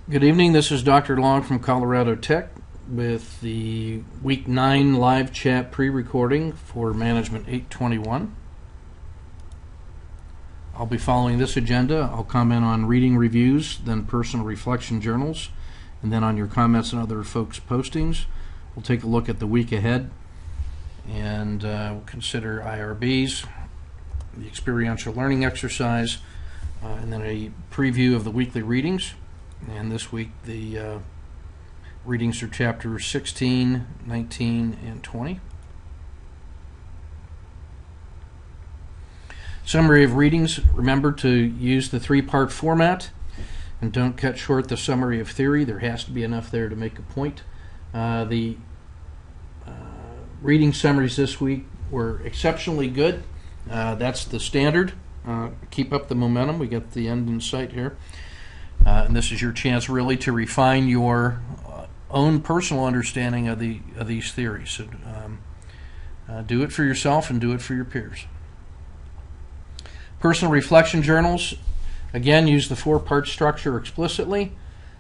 Good evening. This is Dr. Long from Colorado Tech with the Week 9 live chat pre-recording for Management 821. I'll be following this agenda. I'll comment on reading reviews, then personal reflection journals, and then on your comments and other folks' postings. We'll take a look at the week ahead, and we'll consider IRBs, the experiential learning exercise, and then a preview of the weekly readings. And this week the readings are chapters 16, 19, and 20. Summary of readings. Remember to use the three-part format and don't cut short the summary of theory. There has to be enough there to make a point. The reading summaries this week were exceptionally good. That's the standard. Keep up the momentum. We got the end in sight here. And this is your chance really to refine your own personal understanding of these theories. So, do it for yourself and do it for your peers. Personal reflection journals, again, use the four-part structure explicitly,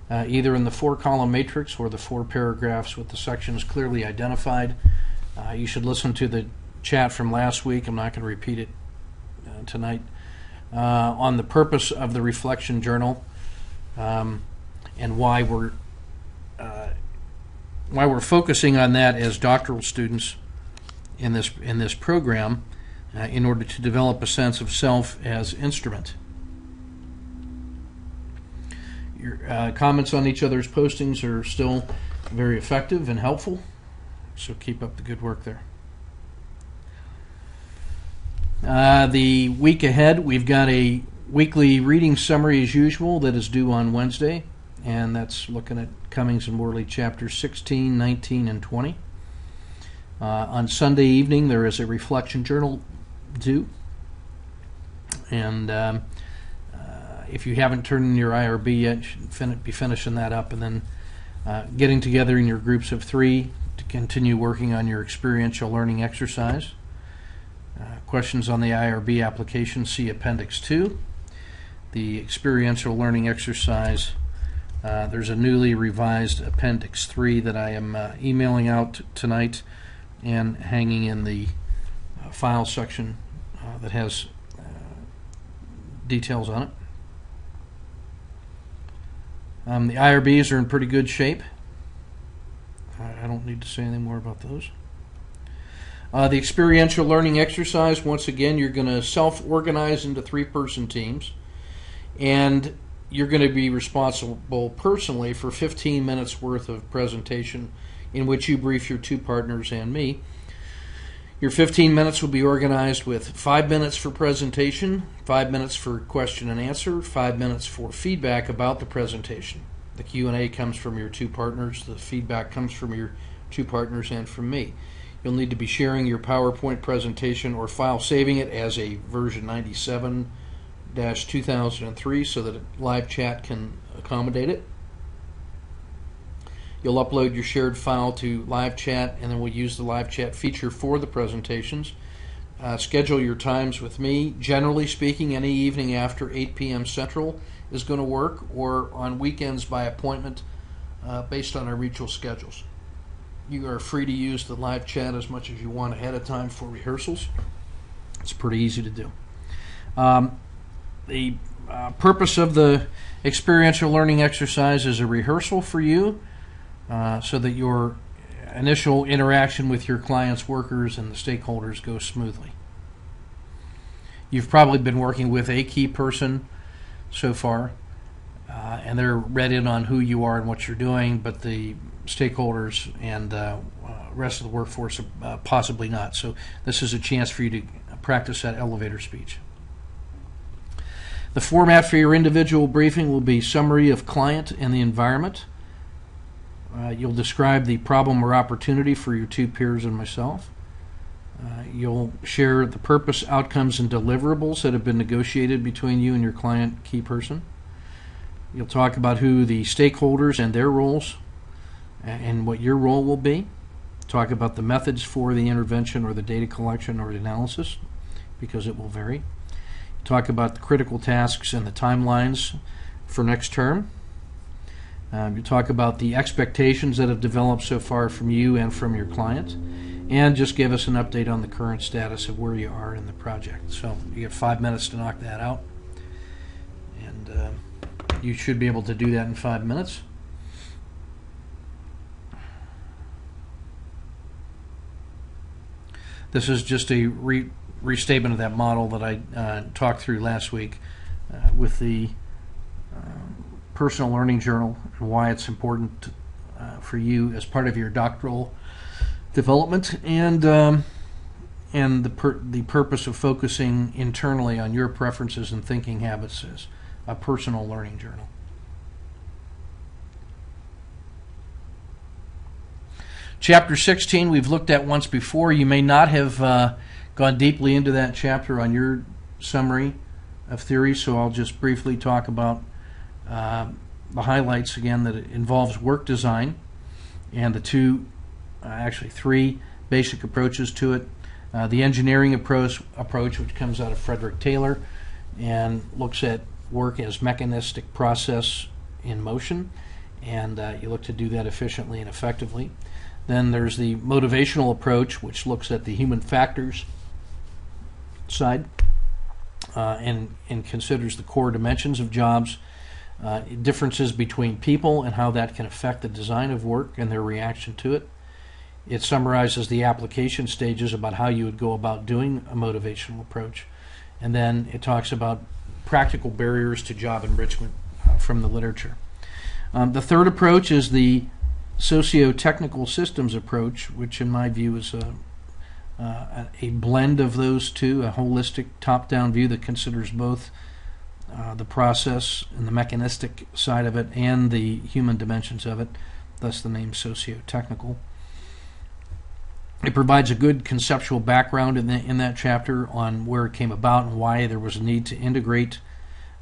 either in the four-column matrix or the four paragraphs with the sections clearly identified. You should listen to the chat from last week. I'm not going to repeat it tonight. On the purpose of the reflection journal, and why we're focusing on that as doctoral students in this program, in order to develop a sense of self as instrument. Your comments on each other's postings are still very effective and helpful, so keep up the good work there. The week ahead, we've got a weekly reading summary as usual that is due on Wednesday, and that's looking at Cummings and Worley chapters 16, 19, and 20. On Sunday evening there is a reflection journal due, and if you haven't turned in your IRB yet, you should be finishing that up, and then getting together in your groups of 3 to continue working on your experiential learning exercise. Questions on the IRB application, see Appendix 2. The experiential learning exercise, there's a newly revised Appendix 3 that I am emailing out tonight and hanging in the file section that has details on it. The IRBs are in pretty good shape. I don't need to say anything more about those. The experiential learning exercise, once again, you're going to self-organize into 3-person teams, and you're going to be responsible personally for 15 minutes worth of presentation in which you brief your 2 partners and me. Your 15 minutes will be organized with 5 minutes for presentation, 5 minutes for question and answer, 5 minutes for feedback about the presentation. The Q&A comes from your 2 partners, the feedback comes from your 2 partners and from me. You'll need to be sharing your PowerPoint presentation or file saving it as a version 97-2003 so that live chat can accommodate it. You'll upload your shared file to live chat, and then we'll use the live chat feature for the presentations. Schedule your times with me. Generally speaking, any evening after 8 p.m. Central is going to work, or on weekends by appointment based on our mutual schedules. You are free to use the live chat as much as you want ahead of time for rehearsals. It's pretty easy to do. The purpose of the experiential learning exercise is a rehearsal for you so that your initial interaction with your clients, workers, and the stakeholders goes smoothly. You've probably been working with a key person so far, and they're read in on who you are and what you're doing, but the stakeholders and rest of the workforce possibly not. So this is a chance for you to practice that elevator speech. The format for your individual briefing will be summary of client and the environment. You'll describe the problem or opportunity for your 2 peers and myself. You'll share the purpose, outcomes, and deliverables that have been negotiated between you and your client key person. You'll talk about who the stakeholders and their roles and what your role will be. Talk about the methods for the intervention or the data collection or the analysis, because it will vary. Talk about the critical tasks and the timelines for next term. You talk about the expectations that have developed so far from you and from your client, and just give us an update on the current status of where you are in the project. So you get 5 minutes to knock that out, and you should be able to do that in 5 minutes. This is just a restatement of that model that I talked through last week with the personal learning journal and why it's important for you as part of your doctoral development, and the purpose of focusing internally on your preferences and thinking habits as a personal learning journal. Chapter 16 we've looked at once before. You may not have gone deeply into that chapter on your summary of theory, so I'll just briefly talk about the highlights again. That it involves work design and the actually three basic approaches to it. The engineering approach, which comes out of Frederick Taylor and looks at work as mechanistic process in motion, and you look to do that efficiently and effectively. Then there's the motivational approach, which looks at the human factors side and considers the core dimensions of jobs, differences between people and how that can affect the design of work and their reaction to it. It summarizes the application stages about how you would go about doing a motivational approach. And then it talks about practical barriers to job enrichment from the literature. The third approach is the socio-technical systems approach, which in my view is a blend of those two, a holistic top-down view that considers both the process and the mechanistic side of it and the human dimensions of it, thus the name socio-technical. It provides a good conceptual background in that chapter on where it came about and why there was a need to integrate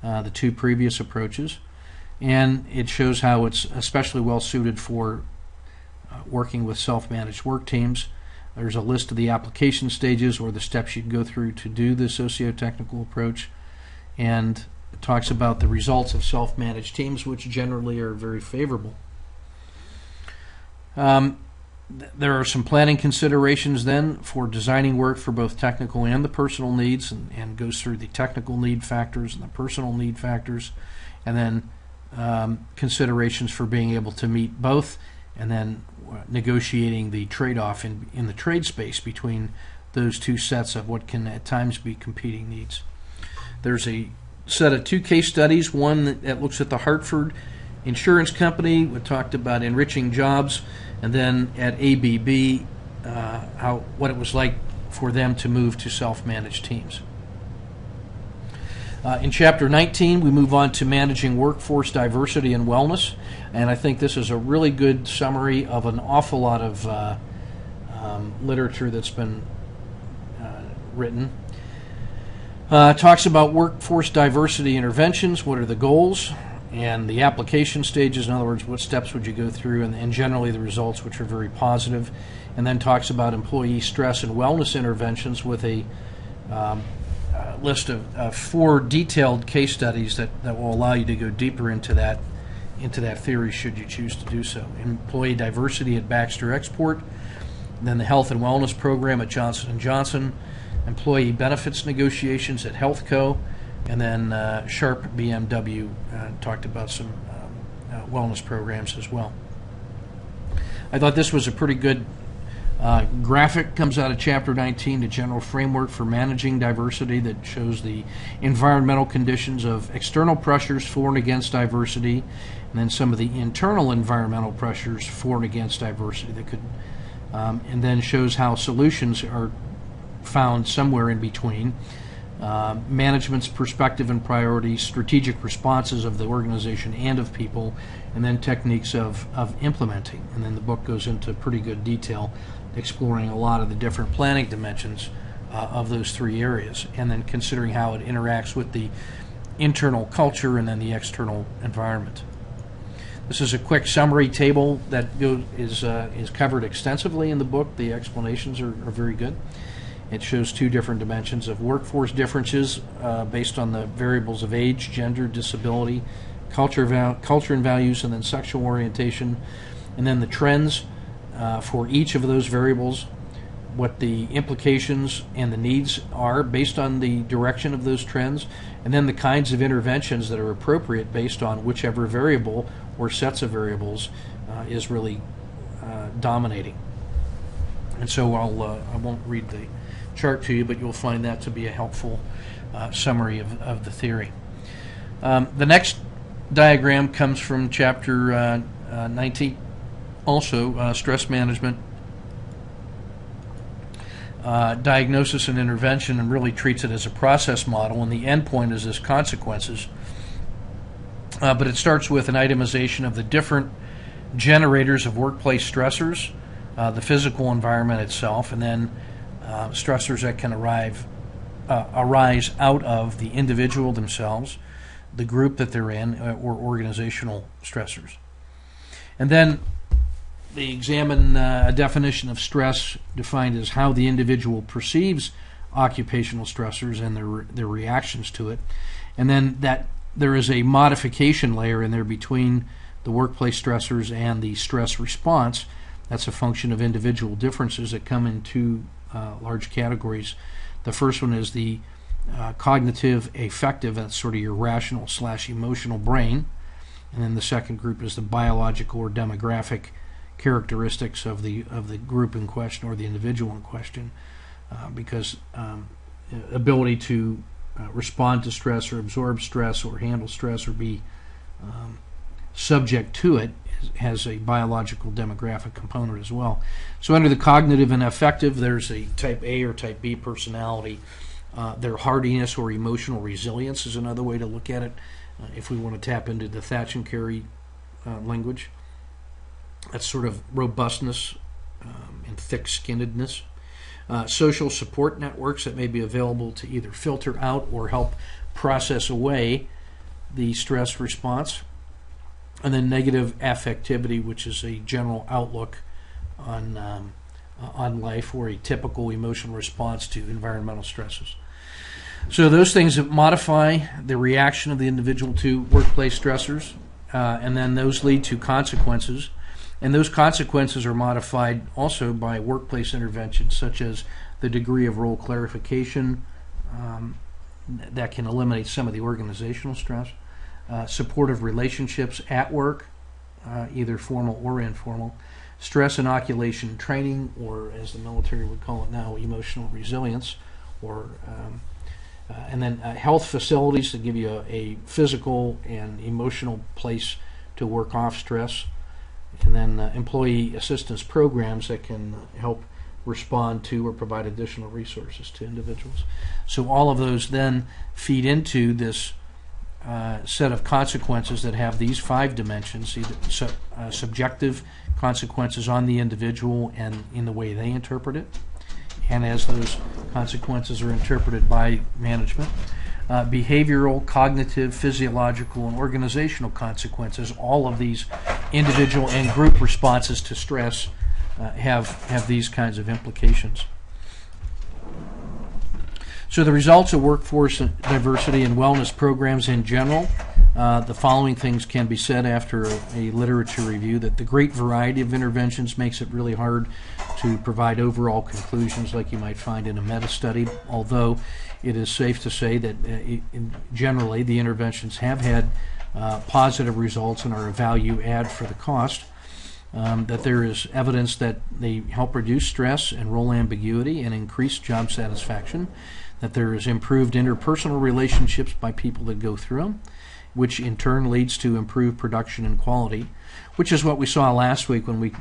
the two previous approaches. And it shows how it's especially well suited for working with self-managed work teams. There's a list of the application stages or the steps you'd go through to do the socio-technical approach, and it talks about the results of self-managed teams, which generally are very favorable. There are some planning considerations then for designing work for both technical and the personal needs, and goes through the technical need factors and the personal need factors, and then considerations for being able to meet both, and then negotiating the trade-off in the trade space between those two sets of what can at times be competing needs. There's a set of two case studies, one that looks at the Hartford Insurance Company. We talked about enriching jobs, and then at ABB, what it was like for them to move to self-managed teams. In Chapter 19, we move on to managing workforce diversity and wellness, and I think this is a really good summary of an awful lot of literature that's been written. Talks about workforce diversity interventions, what are the goals, and the application stages, in other words, what steps would you go through, and generally the results, which are very positive, and then talks about employee stress and wellness interventions with a list of 4 detailed case studies that will allow you to go deeper into that theory should you choose to do so. Employee diversity at Baxter Export, then the health and wellness program at Johnson & Johnson, employee benefits negotiations at HealthCo, and then Sharp BMW talked about some wellness programs as well. I thought this was a pretty good graphic. Comes out of Chapter 19, the general framework for managing diversity, that shows the environmental conditions of external pressures for and against diversity, and then some of the internal environmental pressures for and against diversity that could, and then shows how solutions are found somewhere in between. Management's perspective and priorities, strategic responses of the organization and of people, and then techniques of implementing. And then the book goes into pretty good detail, exploring a lot of the different planning dimensions of those 3 areas, and then considering how it interacts with the internal culture and then the external environment. This is a quick summary table that is covered extensively in the book. The explanations are very good. It shows 2 different dimensions of workforce differences based on the variables of age, gender, disability, culture and values, and then sexual orientation, and then the trends for each of those variables, what the implications and the needs are based on the direction of those trends, and then the kinds of interventions that are appropriate based on whichever variable or sets of variables is really dominating. And so I won't read the chart to you, but you'll find that to be a helpful summary of the theory. The next diagram comes from chapter 19, also stress management, diagnosis and intervention, and really treats it as a process model, and the end point is as consequences. But it starts with an itemization of the different generators of workplace stressors, the physical environment itself, and then stressors that can arise out of the individual themselves, the group that they're in, or organizational stressors. And then they examine a definition of stress defined as how the individual perceives occupational stressors and their reactions to it. And then that there is a modification layer in there between the workplace stressors and the stress response. That's a function of individual differences that come in two large categories. The first one is the cognitive affective, that's sort of your rational / emotional brain. And then the second group is the biological or demographic characteristics of the group in question or the individual in question, because ability to respond to stress or absorb stress or handle stress or be subject to it has a biological demographic component as well. So under the cognitive and affective, there's a type A or type B personality. Their hardiness or emotional resilience is another way to look at it, if we want to tap into the Thatch and Carey language. That's sort of robustness and thick-skinnedness. Social support networks that may be available to either filter out or help process away the stress response. And then negative affectivity, which is a general outlook on life or a typical emotional response to environmental stresses. So those things that modify the reaction of the individual to workplace stressors, and then those lead to consequences. And those consequences are modified also by workplace interventions, such as the degree of role clarification that can eliminate some of the organizational stress, supportive relationships at work, either formal or informal, stress inoculation training, or as the military would call it now, emotional resilience, or and then health facilities that give you a physical and emotional place to work off stress, and then employee assistance programs that can help respond to or provide additional resources to individuals. So all of those then feed into this set of consequences that have these 5 dimensions, either subjective consequences on the individual and in the way they interpret it, and as those consequences are interpreted by management, behavioral, cognitive, physiological, and organizational consequences. All of these individual and group responses to stress have these kinds of implications. So the results of workforce diversity and wellness programs in general, the following things can be said after a literature review: that the great variety of interventions makes it really hard to provide overall conclusions like you might find in a meta-study, although it is safe to say that generally the interventions have had positive results and are a value add for the cost, that there is evidence that they help reduce stress and role ambiguity and increase job satisfaction, that there is improved interpersonal relationships by people that go through them, which in turn leads to improved production and quality, which is what we saw last week when we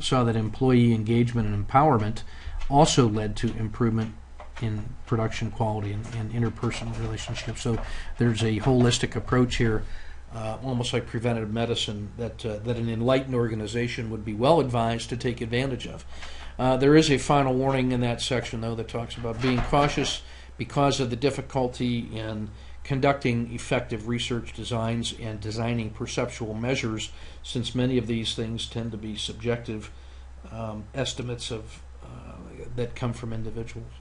saw that employee engagement and empowerment also led to improvement in production quality and interpersonal relationships. So there's a holistic approach here, almost like preventative medicine, that an enlightened organization would be well advised to take advantage of. There is a final warning in that section, though, that talks about being cautious because of the difficulty in conducting effective research designs and designing perceptual measures, since many of these things tend to be subjective estimates of that come from individuals.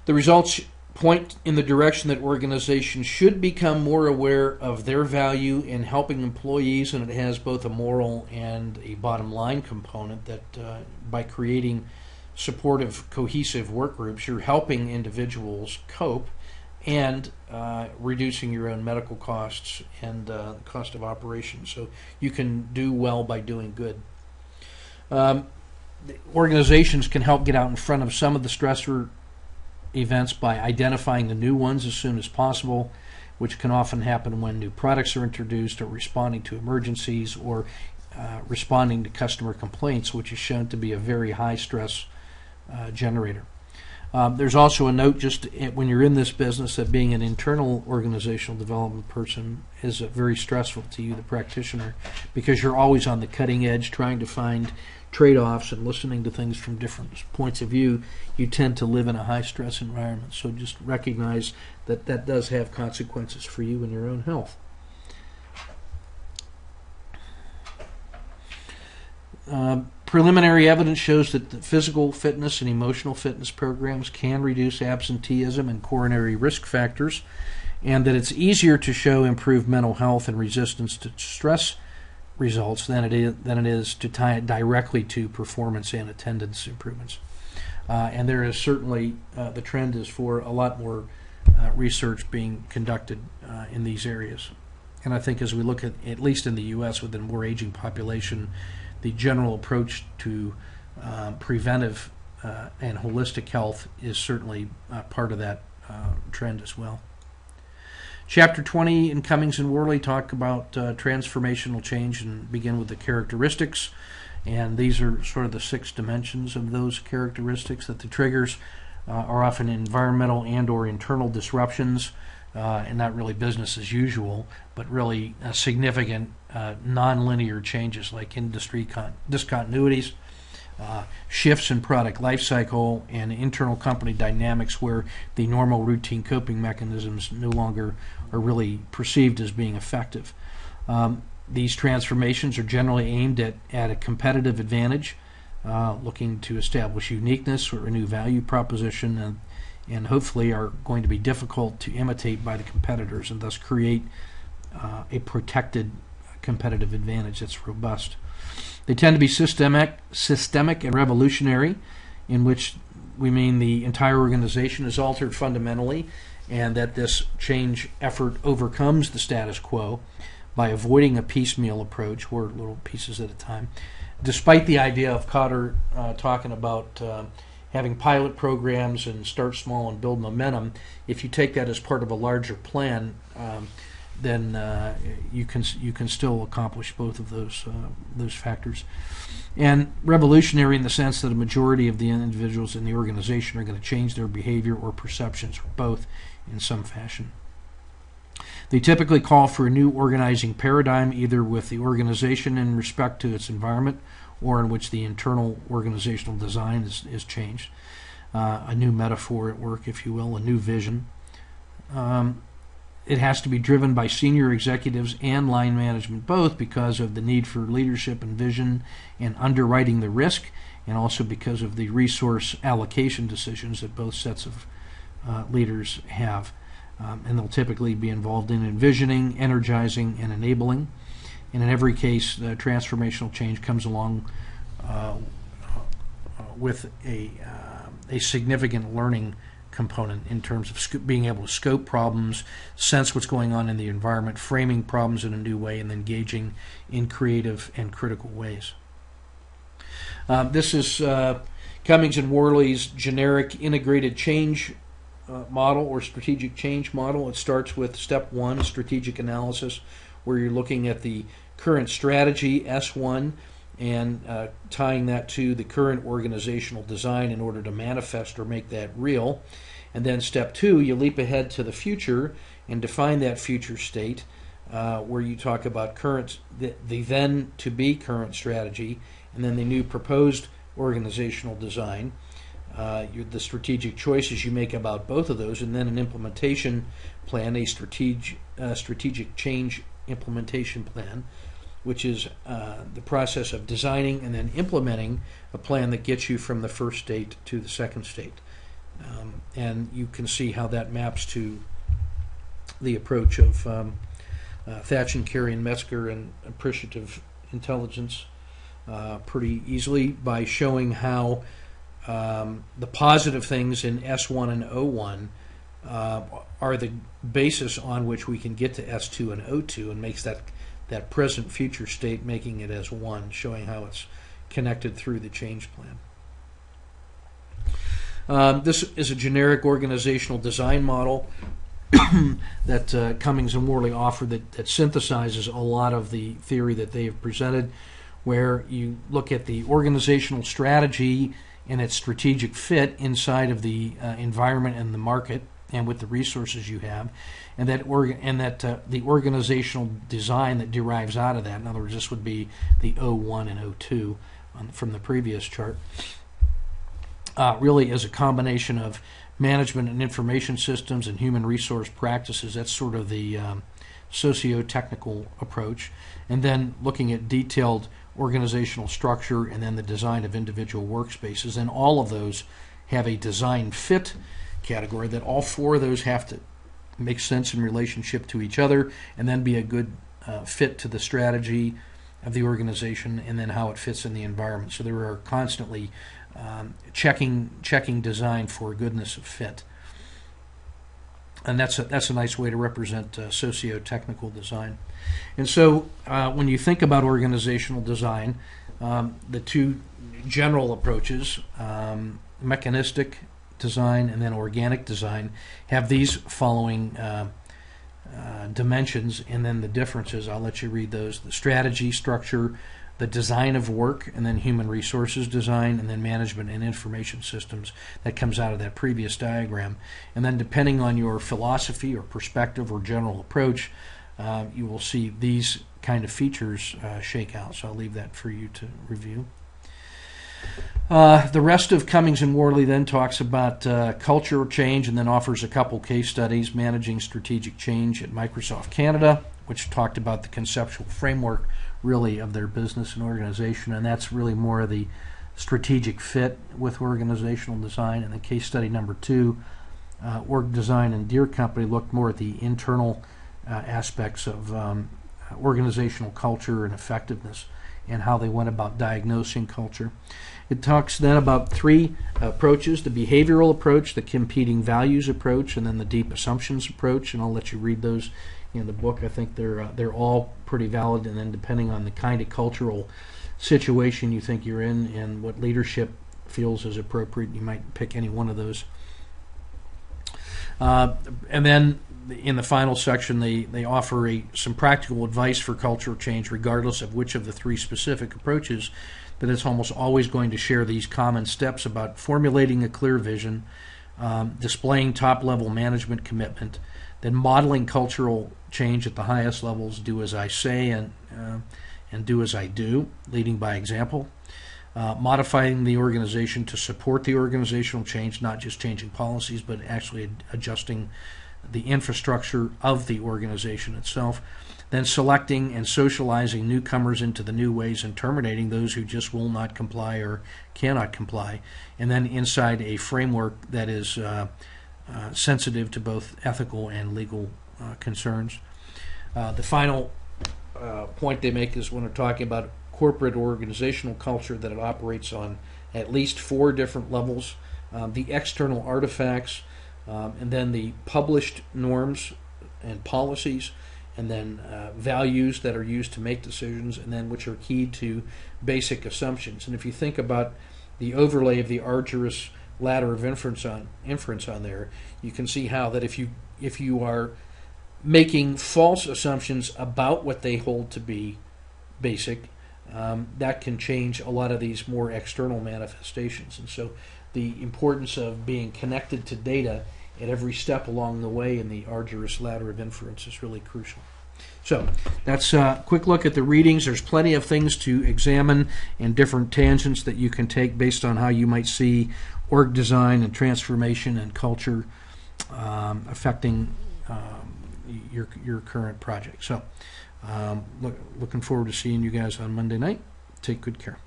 The results point in the direction that organizations should become more aware of their value in helping employees, and it has both a moral and a bottom line component that by creating supportive, cohesive work groups, you're helping individuals cope and reducing your own medical costs and cost of operations. So you can do well by doing good. Organizations can help get out in front of some of the stressor events by identifying the new ones as soon as possible, which can often happen when new products are introduced or responding to emergencies or responding to customer complaints, which is shown to be a very high stress generator. There's also a note just when you're in this business that being an internal organizational development person is very stressful to you, the practitioner, because you're always on the cutting edge trying to find trade-offs and listening to things from different points of view. You tend to live in a high-stress environment, so just recognize that that does have consequences for you and your own health. Preliminary evidence shows that the physical fitness and emotional fitness programs can reduce absenteeism and coronary risk factors, and that it's easier to show improved mental health and resistance to stress results than it is to tie it directly to performance and attendance improvements. And there is certainly the trend is for a lot more research being conducted in these areas. And I think as we look at least in the U.S. with a more aging population, the general approach to preventive and holistic health is certainly part of that trend as well. Chapter 20 in Cummings and Worley talk about transformational change and begin with the characteristics. And these are sort of the 6 dimensions of those characteristics, that the triggers are often environmental and or internal disruptions, and not really business as usual, but really significant nonlinear changes like industry discontinuities, shifts in product life cycle, and internal company dynamics where the normal routine coping mechanisms no longer are really perceived as being effective. These transformations are generally aimed at a competitive advantage, looking to establish uniqueness or a new value proposition, and hopefully are going to be difficult to imitate by the competitors and thus create a protected competitive advantage that's robust. They tend to be systemic and revolutionary, in which we mean the entire organization is altered fundamentally, and that this change effort overcomes the status quo by avoiding a piecemeal approach, or little pieces at a time. Despite the idea of Cotter talking about having pilot programs and start small and build momentum, if you take that as part of a larger plan, then you can still accomplish both of those factors. And revolutionary in the sense that a majority of the individuals in the organization are going to change their behavior or perceptions, or both, in some fashion. They typically call for a new organizing paradigm, either with the organization in respect to its environment or in which the internal organizational design is changed. A new metaphor at work, if you will, a new vision. It has to be driven by senior executives and line management both, because of the need for leadership and vision and underwriting the risk, and also because of the resource allocation decisions that both sets of leaders have. And they'll typically be involved in envisioning, energizing, and enabling. And in every case, the transformational change comes along with a significant learning component in terms of being able to scope problems, sense what's going on in the environment, framing problems in a new way, and engaging in creative and critical ways. This is Cummings and Worley's generic integrated change model, or strategic change model. It starts with step 1, strategic analysis, where you're looking at the current strategy, S1, and tying that to the current organizational design in order to manifest or make that real. And then step 2, you leap ahead to the future and define that future state, where you talk about the then to be current strategy, and then the new proposed organizational design, the strategic choices you make about both of those, and then an implementation plan, a strategic change implementation plan, which is the process of designing and then implementing a plan that gets you from the first state to the second state. And you can see how that maps to the approach of Thatch, Carey, and Metzger and appreciative intelligence pretty easily by showing how the positive things in S1 and O1 are the basis on which we can get to S2 and O2, and makes that present future state, making it as one, showing how it's connected through the change plan. This is a generic organizational design model that Cummings and Worley offer that synthesizes a lot of the theory that they have presented, where you look at the organizational strategy and its strategic fit inside of the environment and the market and with the resources you have, and that the organizational design that derives out of that, in other words, this would be the O1 and O2 from the previous chart, really is a combination of management and information systems and human resource practices. That's sort of the socio-technical approach. And then looking at detailed organizational structure and then the design of individual workspaces. And all of those have a design fit category, that all four of those have to make sense in relationship to each other and then be a good fit to the strategy of the organization and then how it fits in the environment. So there are constantly checking design for goodness of fit, and that's a nice way to represent socio-technical design. And so when you think about organizational design, the two general approaches, mechanistic design and then organic design, have these following dimensions, and then the differences. I'll let you read those: the strategy, structure, the design of work, and then human resources design, and then management and information systems. That comes out of that previous diagram. And then depending on your philosophy or perspective or general approach, you will see these kind of features shake out. So I'll leave that for you to review. The rest of Cummings and Worley then talks about cultural change, and then offers a couple case studies: managing strategic change at Microsoft Canada, which talked about the conceptual framework really of their business and organization, and that's really more of the strategic fit with organizational design. And the case study number 2, org design and Deere Company, looked more at the internal aspects of organizational culture and effectiveness and how they went about diagnosing culture. It talks then about 3 approaches: the behavioral approach, the competing values approach, and then the deep assumptions approach. And I'll let you read those in the book. I think they're all pretty valid, and then depending on the kind of cultural situation you think you're in and what leadership feels is appropriate, you might pick any one of those. And then in the final section, they offer some practical advice for cultural change, regardless of which of the 3 specific approaches, but it's almost always going to share these common steps about formulating a clear vision, displaying top-level management commitment, then modeling cultural change at the highest levels: do as I say and do as I do, leading by example, modifying the organization to support the organizational change, not just changing policies, but actually adjusting the infrastructure of the organization itself, then selecting and socializing newcomers into the new ways and terminating those who just will not comply or cannot comply, and then inside a framework that is sensitive to both ethical and legal concerns. The final point they make is when they're talking about corporate organizational culture, that it operates on at least 4 different levels: the external artifacts, and then the published norms and policies, and then values that are used to make decisions, and then which are keyed to basic assumptions. And if you think about the overlay of the arduous ladder of inference on there, you can see how that if you are making false assumptions about what they hold to be basic, that can change a lot of these more external manifestations. And so the importance of being connected to data at every step along the way in the arduous ladder of inference is really crucial. So that's a quick look at the readings. There's plenty of things to examine and different tangents that you can take based on how you might see org design and transformation and culture affecting your current project. So looking forward to seeing you guys on Monday night. Take good care.